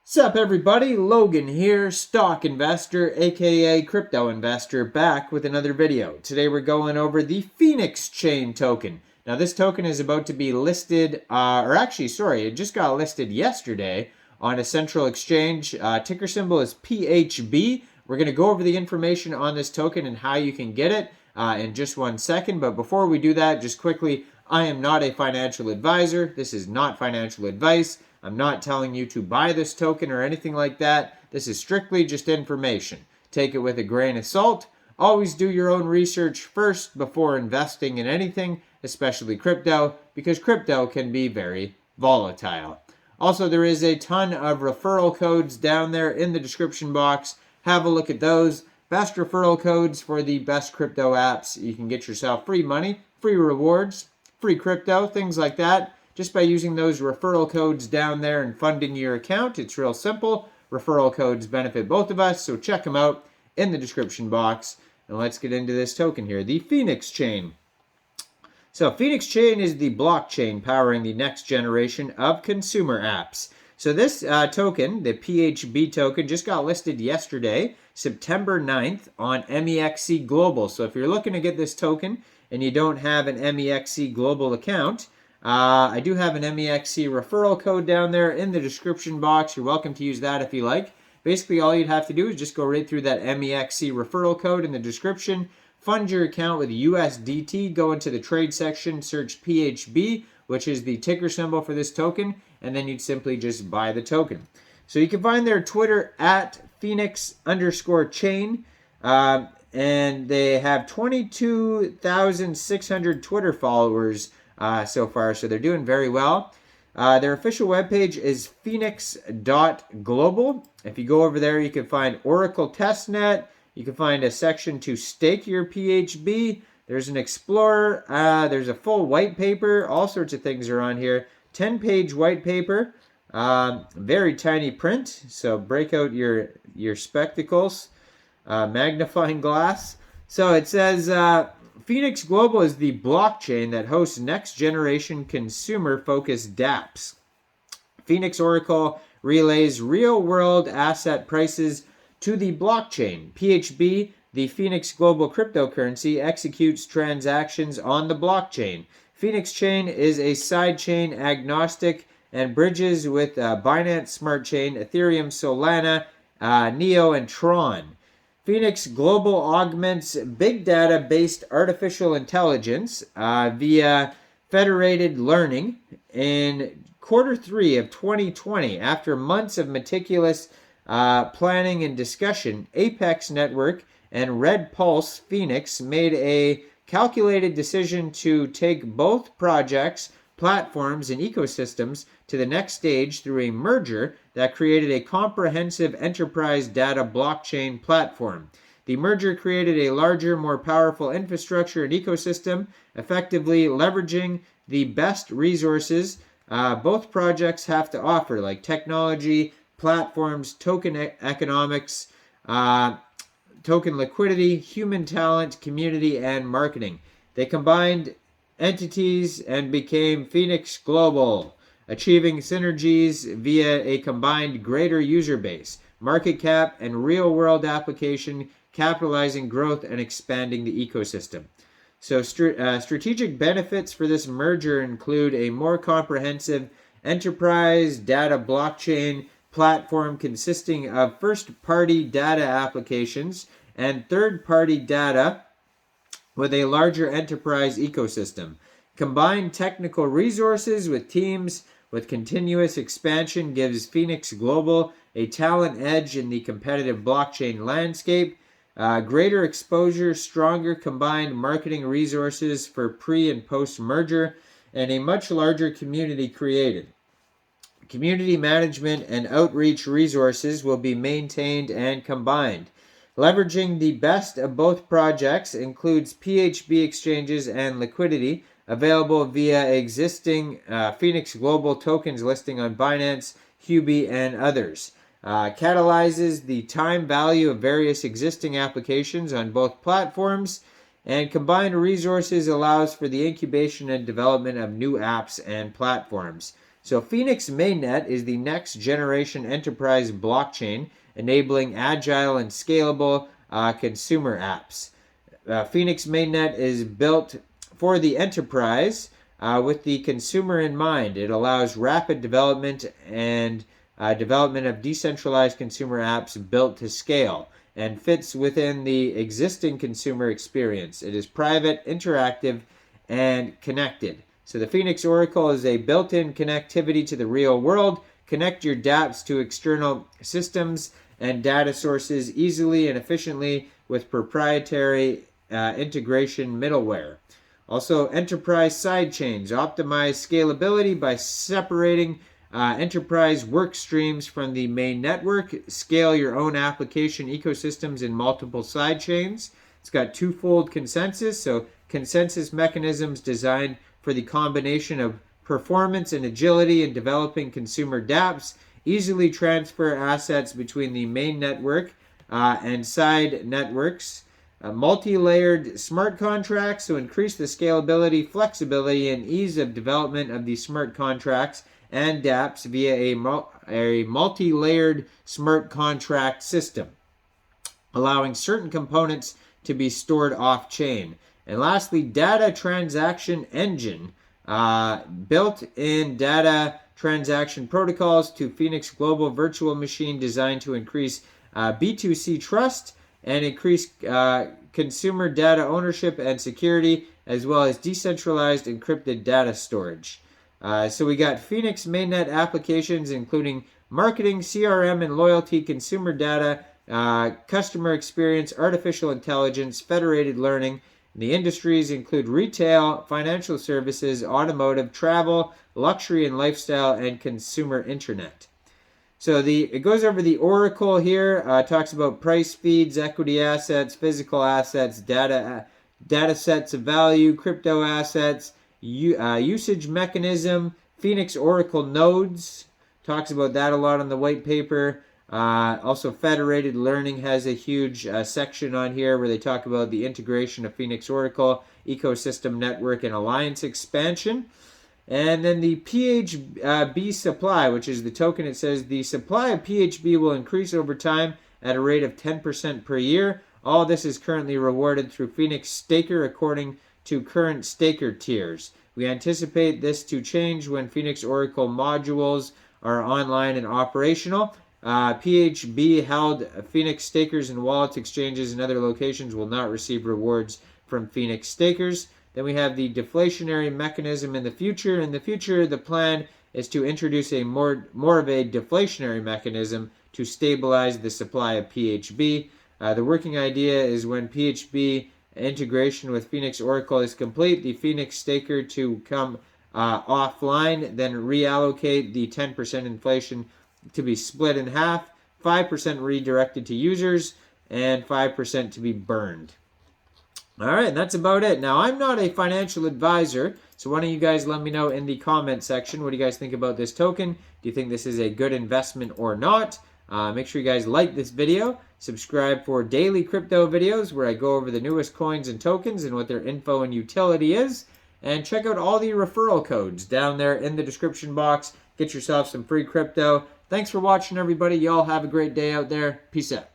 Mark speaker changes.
Speaker 1: Sup everybody, Logan here, stock investor aka crypto investor, back with another video. Today we're going over the Pheonix chain token. Now this token is about to be listed, it just got listed yesterday on a central exchange. Ticker symbol is PHB. We're going to go over the information on this token and how you can get it in just 1 second. But before we do that, just quickly, I am not a financial advisor. This is not financial advice. I'm not telling you to buy this token or anything like that. This is strictly just information. Take it with a grain of salt. Always do your own research first before investing in anything, especially crypto, because crypto can be very volatile. Also, there is a ton of referral codes down there in the description box. Have a look at those. Best referral codes for the best crypto apps. You can get yourself free money, free rewards, free crypto, things like that. Just by using those referral codes down there and funding your account. It's real simple. Referral codes benefit both of us, so check them out in the description box. And let's get into this token here, the Pheonix chain. So Pheonix chain is the blockchain powering the next generation of consumer apps. So this token, the PHB token, just got listed yesterday, September 9th, on Mexc Global. So if you're looking to get this token and you don't have an Mexc Global account, I do have an Mexc referral code down there in the description box. You're welcome to use that if you like. Basically, all you'd have to do is just go right through that Mexc referral code in the description, fund your account with USDT, go into the trade section, search PHB, which is the ticker symbol for this token, and then you'd simply just buy the token. So you can find their Twitter at Pheonix_chain, and they have 22,600 Twitter followers so far, so they're doing very well. Their official webpage is pheonix.global. If you go over there, you can find Oracle Testnet. You can find a section to stake your PHB. There's an Explorer. There's a full white paper. All sorts of things are on here. 10-page white paper. Very tiny print, so break out your spectacles. Magnifying glass. So it says Pheonix Global is the blockchain that hosts next-generation consumer-focused dApps. Pheonix Oracle relays real-world asset prices to the blockchain. PHB, the Pheonix Global cryptocurrency, executes transactions on the blockchain. Pheonix Chain is a sidechain agnostic and bridges with Binance Smart Chain, Ethereum, Solana, Neo, and Tron. Pheonix Global augments big data-based artificial intelligence via federated learning. In Q3 of 2020, after months of meticulous planning and discussion, Apex Network and Red Pulse Pheonix made a calculated decision to take both projects, platforms, and ecosystems to the next stage through a merger that created a comprehensive enterprise data blockchain platform. The merger created a larger, more powerful infrastructure and ecosystem, effectively leveraging the best resources both projects have to offer, like technology, platforms, token economics, token liquidity, human talent, community, and marketing. They combined entities and became Pheonix Global, achieving synergies via a combined greater user base, market cap, and real-world application, capitalizing growth and expanding the ecosystem. So strategic benefits for this merger include a more comprehensive enterprise data blockchain platform consisting of first-party data applications and third-party data with a larger enterprise ecosystem. Combined technical resources with teams with continuous expansion gives Pheonix Global a talent edge in the competitive blockchain landscape. Greater exposure, stronger combined marketing resources for pre- and post-merger, and a much larger community created. Community management and outreach resources will be maintained and combined. Leveraging the best of both projects includes PHB exchanges and liquidity available via existing Pheonix Global tokens listing on Binance, Huobi, and others. Catalyzes the time value of various existing applications on both platforms, and combined resources allows for the incubation and development of new apps and platforms. So Pheonix mainnet is the next generation enterprise blockchain, enabling agile and scalable consumer apps. Pheonix mainnet is built for the enterprise with the consumer in mind. It allows rapid development and development of decentralized consumer apps built to scale and fits within the existing consumer experience. It is private, interactive, and connected. So the Pheonix Oracle is a built-in connectivity to the real world. Connect your dApps to external systems and data sources easily and efficiently with proprietary integration middleware. Also, enterprise sidechains optimize scalability by separating enterprise work streams from the main network. Scale your own application ecosystems in multiple sidechains. It's got twofold consensus, so consensus mechanisms designed for the combination of performance and agility in developing consumer dApps. Easily transfer assets between the main network and side networks. Multi-layered smart contracts to increase the scalability, flexibility, and ease of development of the smart contracts and dApps via a multi-layered smart contract system, allowing certain components to be stored off-chain. And lastly, data transaction engine, built-in data transaction protocols to Pheonix Global Virtual Machine designed to increase B2C trust and increase consumer data ownership and security, as well as decentralized encrypted data storage. So we got Pheonix mainnet applications including marketing, CRM, and loyalty, consumer data, customer experience, artificial intelligence, federated learning. The industries include retail, financial services, automotive, travel, luxury and lifestyle, and consumer internet. So it goes over the Oracle here, talks about price feeds, equity assets, physical assets, data sets of value, crypto assets, usage mechanism, Pheonix Oracle nodes, talks about that a lot on the white paper. Also, federated learning has a huge section on here where they talk about the integration of Pheonix Oracle, ecosystem network, and alliance expansion. And then the PHB supply, which is the token, it says the supply of PHB will increase over time at a rate of 10% per year. All this is currently rewarded through Pheonix Staker according to current staker tiers. We anticipate this to change when Pheonix Oracle modules are online and operational. PHB held Pheonix stakers and wallet exchanges and other locations will not receive rewards from Pheonix stakers. Then we have the deflationary mechanism in the future. In the future, the plan is to introduce a more of a deflationary mechanism to stabilize the supply of PHB. The working idea is when PHB integration with Pheonix Oracle is complete, the Pheonix staker to come offline, then reallocate the 10% inflation to be split in half, 5% redirected to users, and 5% to be burned. All right, and that's about it. Now, I'm not a financial advisor, so why don't you guys let me know in the comment section, what do you guys think about this token? Do you think this is a good investment or not? Make sure you guys like this video, subscribe for daily crypto videos where I go over the newest coins and tokens and what their info and utility is, and check out all the referral codes down there in the description box. Get yourself some free crypto. Thanks for watching, everybody. Y'all have a great day out there. Peace out.